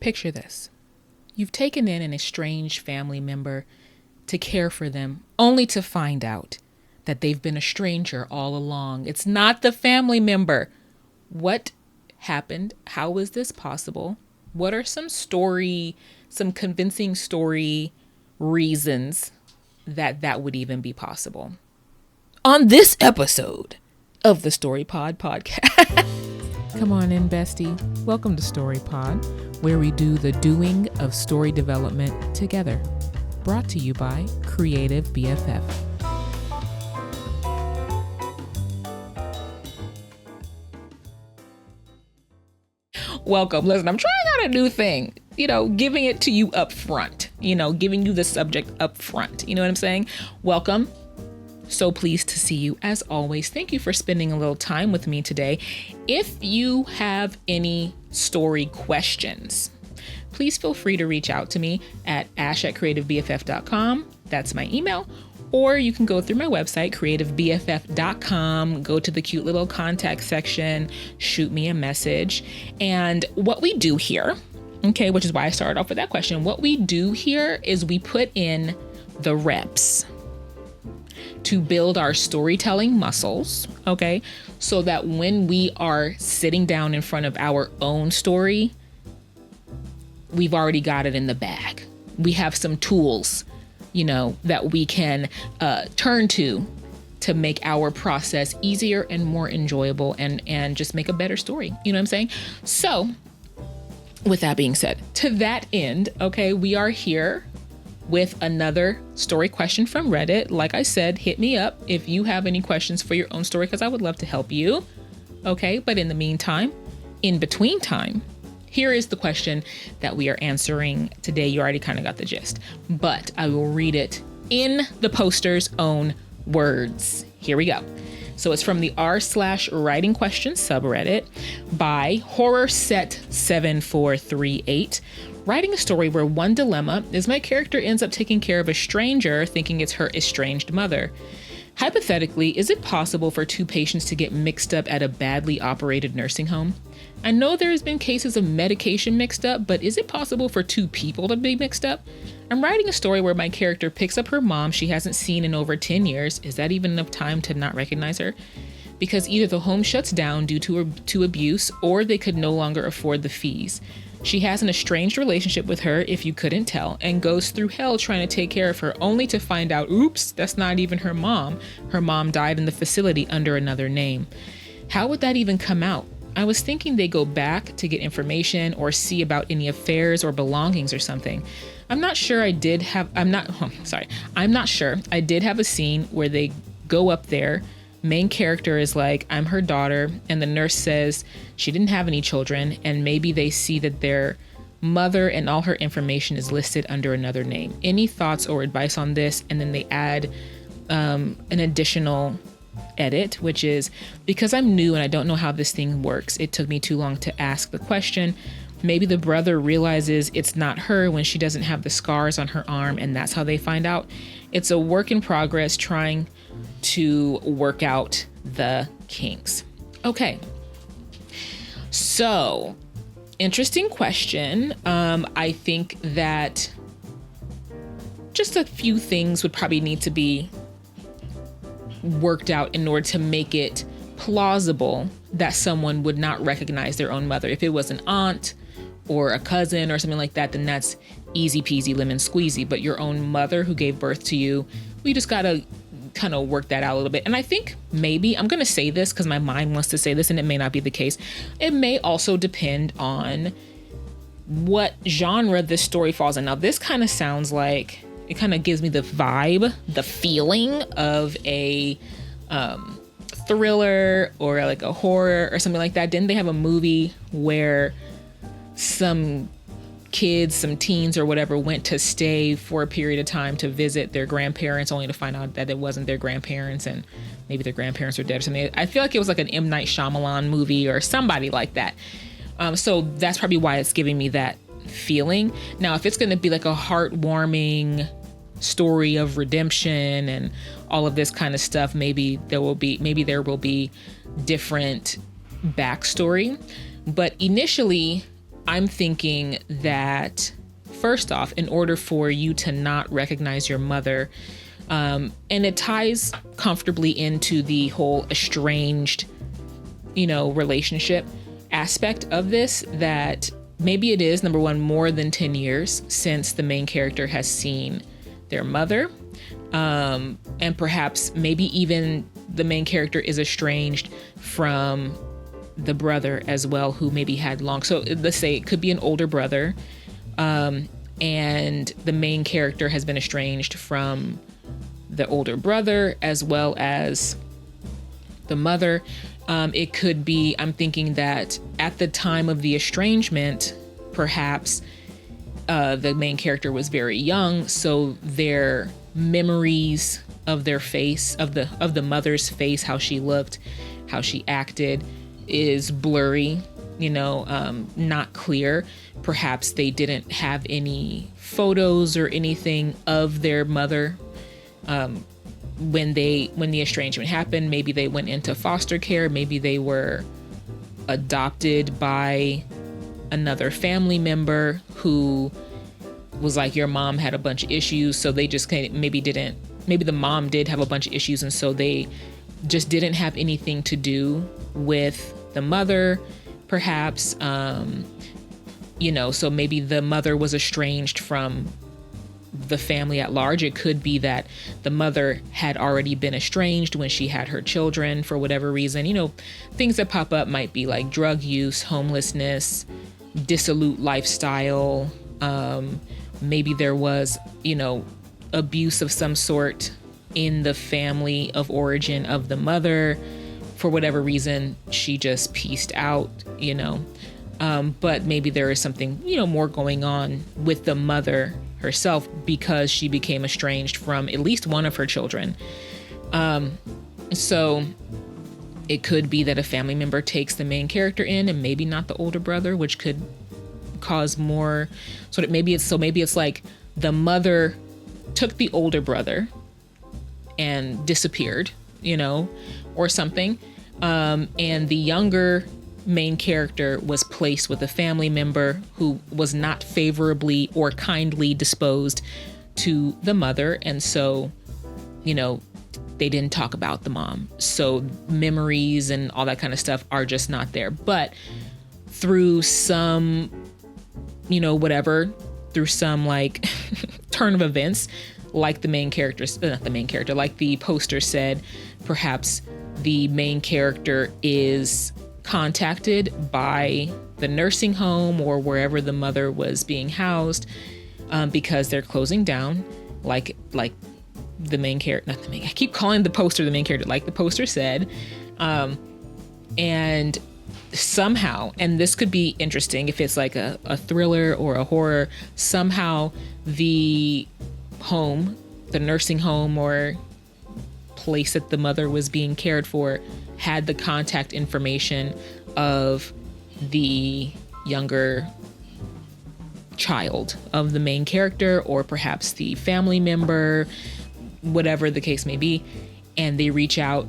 Picture this. You've taken in an estranged family member to care for them, only to find out that they've been a stranger all along. It's not the family member. What happened? How was this possible? What are some convincing story reasons that would even be possible? On this episode of the Storypod podcast. Come on in, bestie. Welcome to Storypod, where we do the doing of story development together. Brought to you by Creative BFF. Welcome. Listen, I'm trying out a new thing, giving it to you up front, giving you the subject up front. You know what I'm saying? Welcome. So pleased to see you as always. Thank you for spending a little time with me today. If you have any story questions, please feel free to reach out to me at ash@creativebff.com. That's my email. Or you can go through my website, creativebff.com, go to the cute little contact section, shoot me a message. And what we do here, which is why I started off with that question. What we do here is we put in the reps to build our storytelling muscles, so that when we are sitting down in front of our own story, we've already got it in the bag. We have some tools, that we can turn to make our process easier and more enjoyable and just make a better story. You know what I'm saying? So with that being said, to that end, we are here with another story question from Reddit. Like I said, hit me up if you have any questions for your own story, because I would love to help you. But in the meantime, in between time, here is the question that we are answering today. You already kind of got the gist, but I will read it in the poster's own words. Here we go. So it's from the r/writing questions subreddit by HorrorSet7438. Writing a story where one dilemma is my character ends up taking care of a stranger thinking it's her estranged mother. Hypothetically, is it possible for two patients to get mixed up at a badly operated nursing home? I know there has been cases of medication mixed up, but is it possible for two people to be mixed up? I'm writing a story where my character picks up her mom she hasn't seen in over 10 years. Is that even enough time to not recognize her? Because either the home shuts down due to abuse, or they could no longer afford the fees. She has an estranged relationship with her, if you couldn't tell, and goes through hell trying to take care of her, only to find out, oops, that's not even her mom. Her mom died in the facility under another name. How would that even come out? I was thinking they go back to get information or see about any affairs or belongings or something. I'm not sure. I did have a scene where they go up there. Main character is like, I'm her daughter, and the nurse says she didn't have any children, and maybe they see that their mother and all her information is listed under another name. Any thoughts or advice on this? And then they add an additional edit, which is, because I'm new and I don't know how this thing works, it took me too long to ask the question. Maybe the brother realizes it's not her when she doesn't have the scars on her arm, and that's how they find out. It's a work in progress, trying to work out the kinks. So interesting question. I think that just a few things would probably need to be worked out in order to make it plausible that someone would not recognize their own mother. If it was an aunt or a cousin or something like that, then that's easy peasy lemon squeezy. But your own mother who gave birth to you, we just gotta kind of work that out a little bit. And I think maybe, I'm going to say this because my mind wants to say this and it may not be the case. It may also depend on what genre this story falls in. Now, this kind of sounds like, it kind of gives me the vibe, the feeling of a thriller or like a horror or something like that. Didn't they have a movie where some kids, some teens or whatever, went to stay for a period of time to visit their grandparents, only to find out that it wasn't their grandparents and maybe their grandparents are dead or something? I feel like it was like an M. Night Shyamalan movie or somebody like that. So that's probably why it's giving me that feeling. Now, if it's going to be like a heartwarming story of redemption and all of this kind of stuff, maybe there will be different backstory. But initially, I'm thinking that first off, in order for you to not recognize your mother, and it ties comfortably into the whole estranged, relationship aspect of this, that maybe it is, number one, more than 10 years since the main character has seen their mother. And perhaps maybe even the main character is estranged from the brother as well, who maybe had so let's say it could be an older brother, and the main character has been estranged from the older brother as well as the mother. It could be, I'm thinking that at the time of the estrangement, perhaps the main character was very young, so their memories of their face, of the mother's face, how she looked, how she acted, is blurry, not clear. Perhaps they didn't have any photos or anything of their mother when the estrangement happened. Maybe they went into foster care. Maybe they were adopted by another family member who was like, your mom had a bunch of issues, so they just maybe the mom did have a bunch of issues, and so they just didn't have anything to do with the mother, perhaps. So maybe the mother was estranged from the family at large. It could be that the mother had already been estranged when she had her children for whatever reason. Things that pop up might be like drug use, homelessness, dissolute lifestyle. Maybe there was, abuse of some sort in the family of origin of the mother. For whatever reason, she just pieced out, but maybe there is something, more going on with the mother herself because she became estranged from at least one of her children. So it could be that a family member takes the main character in and maybe not the older brother, which could cause more maybe it's like the mother took the older brother and disappeared, or something. And the younger main character was placed with a family member who was not favorably or kindly disposed to the mother. And so, they didn't talk about the mom. So memories and all that kind of stuff are just not there. But through some, through some like turn of events, like like the poster said, perhaps the main character is contacted by the nursing home or wherever the mother was being housed, because they're closing down, like the main character, I keep calling the poster the main character, like the poster said, and somehow, and this could be interesting if it's like a thriller or a horror, somehow the nursing home or place that the mother was being cared for had the contact information of the younger child of the main character, or perhaps the family member, whatever the case may be, and they reach out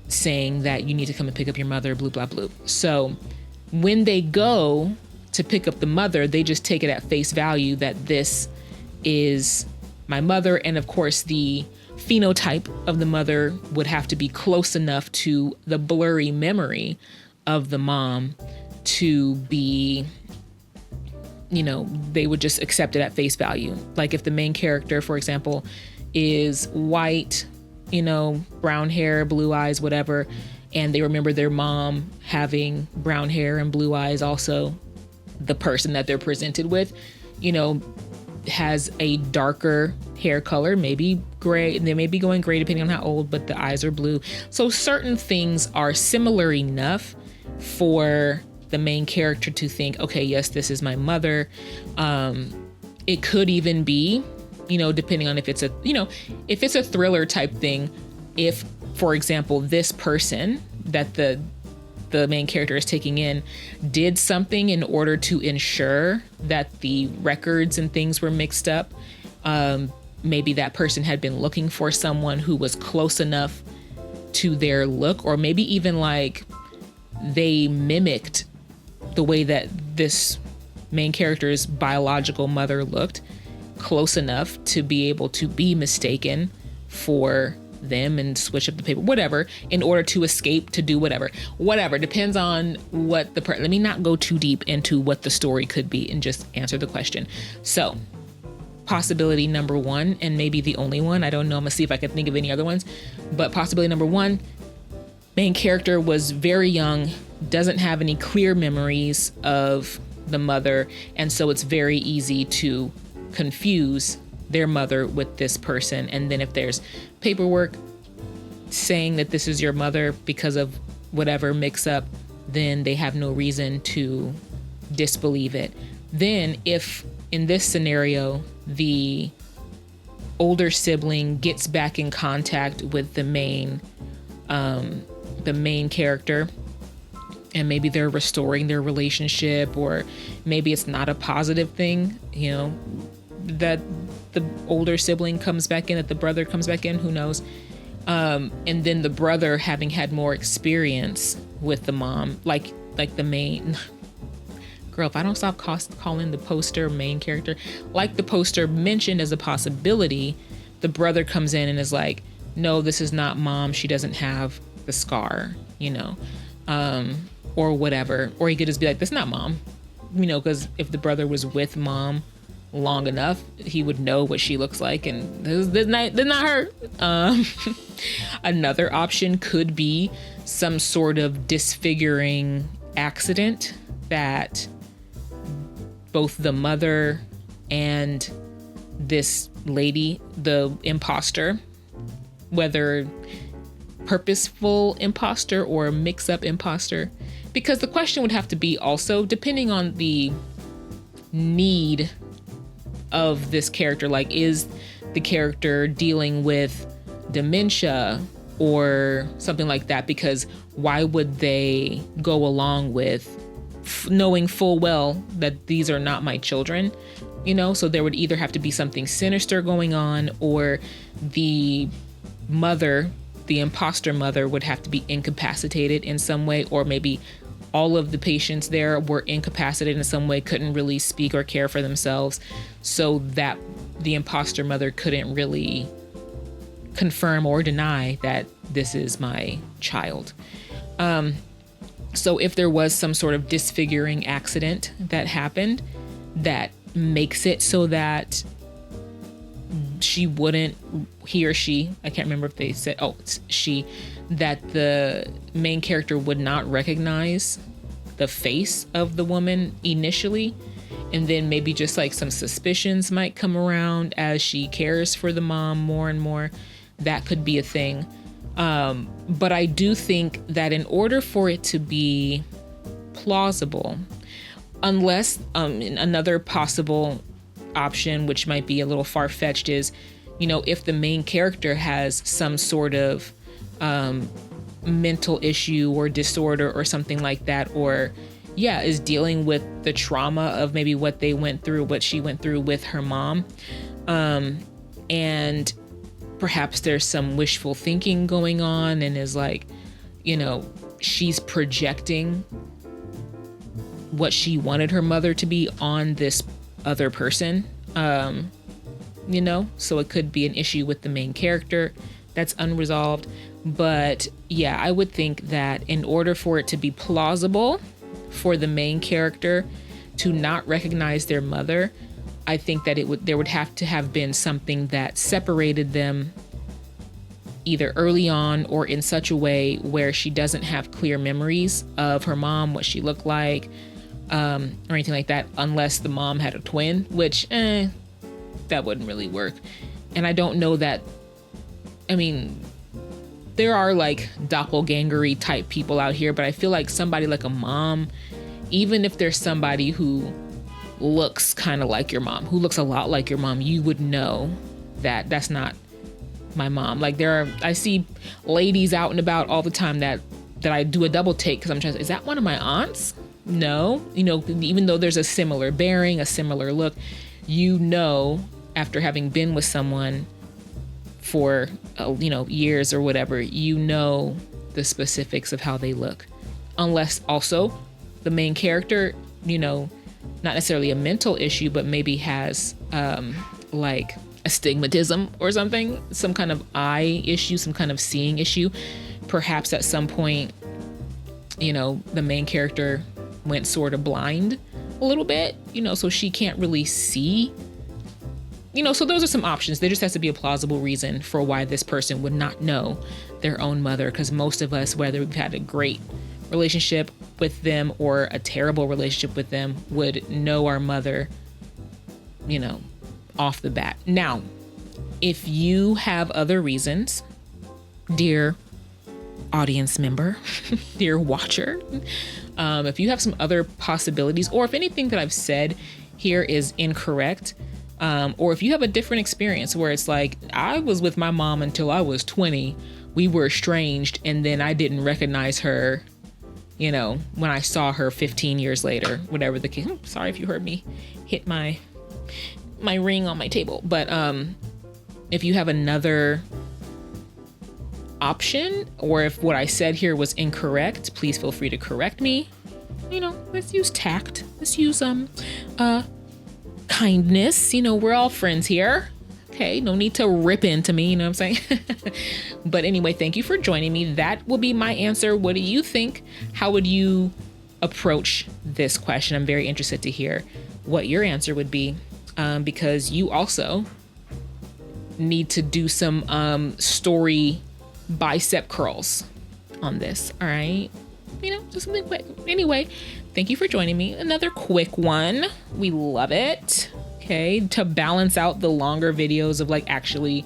saying that you need to come and pick up your mother, blah, blah, blah. So when they go to pick up the mother, they just take it at face value that this is my mother. And of course, the phenotype of the mother would have to be close enough to the blurry memory of the mom to be, they would just accept it at face value. Like if the main character, for example, is white, brown hair, blue eyes, whatever, and they remember their mom having brown hair and blue eyes also, the person that they're presented with, has a darker hair color, maybe gray. They may be going gray depending on how old, but the eyes are blue. So certain things are similar enough for the main character to think, okay, yes, this is my mother. It could even be, depending on if it's a thriller type thing, if, for example, this person that the main character is taking in did something in order to ensure that the records and things were mixed up. Maybe that person had been looking for someone who was close enough to their look, or maybe even like they mimicked the way that this main character's biological mother looked close enough to be able to be mistaken for them and switch up the paper, whatever, in order to escape, to do whatever depends on what let me not go too deep into what the story could be and just answer the question. So possibility number one, and maybe the only one, I don't know, I'm gonna see if I can think of any other ones, but possibility number one, main character was very young, doesn't have any clear memories of the mother, and so it's very easy to confuse their mother with this person. And then if there's paperwork saying that this is your mother because of whatever mix up, then they have no reason to disbelieve it. Then if in this scenario, the older sibling gets back in contact with the main character, and maybe they're restoring their relationship, or maybe it's not a positive thing, you know, that the older sibling comes back in, that the brother comes back in, who knows? And then the brother, having had more experience with the mom, like the main girl, if I don't stop calling the poster main character, like the poster mentioned as a possibility, the brother comes in and is like, no, this is not mom. She doesn't have the scar, you know, or whatever. Or he could just be like, that's not mom, you know, because if the brother was with mom long enough, he would know what she looks like, and this is not her. Another option could be some sort of disfiguring accident that both the mother and this lady, the imposter, whether purposeful imposter or mix-up imposter, because the question would have to be also, depending on the need of this character, like, is the character dealing with dementia or something like that? Because why would they go along with knowing full well that these are not my children, you know? So there would either have to be something sinister going on, or the mother, the imposter mother, would have to be incapacitated in some way, or maybe all of the patients there were incapacitated in some way, couldn't really speak or care for themselves, so that the imposter mother couldn't really confirm or deny that this is my child. So if there was some sort of disfiguring accident that happened that makes it so that he or she, I can't remember if they said, she, that the main character would not recognize the face of the woman initially, and then maybe just like some suspicions might come around as she cares for the mom more and more. That could be a thing. But I do think that in order for it to be plausible, unless another possible option, which might be a little far-fetched, is, you know, if the main character has some sort of mental issue or disorder or something like that, or is dealing with the trauma of maybe what they went through, what she went through with her mom, and perhaps there's some wishful thinking going on, and is like, you know, she's projecting what she wanted her mother to be on this other person, you know, so it could be an issue with the main character that's unresolved. But yeah, I would think that in order for it to be plausible for the main character to not recognize their mother, I think that there would have to have been something that separated them either early on or in such a way where she doesn't have clear memories of her mom, what she looked like, or anything like that, unless the mom had a twin, which that wouldn't really work. And I don't know that, I mean, there are like doppelganger-y type people out here, but I feel like somebody like a mom, even if there's somebody who looks kind of like your mom, who looks a lot like your mom, you would know that that's not my mom. Like I see ladies out and about all the time that I do a double take because I'm trying to, is that one of my aunts? No, you know, even though there's a similar bearing, a similar look, you know, after having been with someone for, you know, years or whatever, you know the specifics of how they look. Unless also the main character, you know, not necessarily a mental issue, but maybe has like astigmatism or something, some kind of eye issue, some kind of seeing issue. Perhaps at some point, you know, the main character went sort of blind a little bit, you know, so she can't really see, you know, so those are some options. There just has to be a plausible reason for why this person would not know their own mother, because most of us, whether we've had a great relationship with them or a terrible relationship with them, would know our mother, you know, off the bat. Now, if you have other reasons, dear audience member, dear watcher, if you have some other possibilities, or if anything that I've said here is incorrect, or if you have a different experience where it's like, I was with my mom until I was 20, we were estranged, and then I didn't recognize her, you know, when I saw her 15 years later, whatever the case. Sorry if you heard me hit my ring on my table. But if you have another option, or if what I said here was incorrect, please feel free to correct me. You know, let's use tact. Let's use kindness. You know, we're all friends here. Okay, no need to rip into me, you know what I'm saying? But anyway, thank you for joining me. That will be my answer. What do you think? How would you approach this question? I'm very interested to hear what your answer would be, because you also need to do some story bicep curls on this. All right, you know, just something quick. Anyway, thank you for joining me. Another quick one. We love it. Okay, to balance out the longer videos of like actually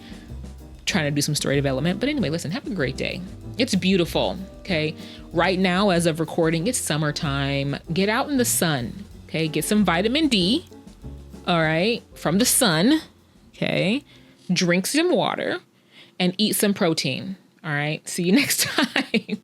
trying to do some story development. But anyway, listen, have a great day. It's beautiful. Okay, right now, as of recording, it's summertime. Get out in the sun. Okay, get some vitamin D. All right, from the sun. Okay, drink some water and eat some protein. All right, see you next time.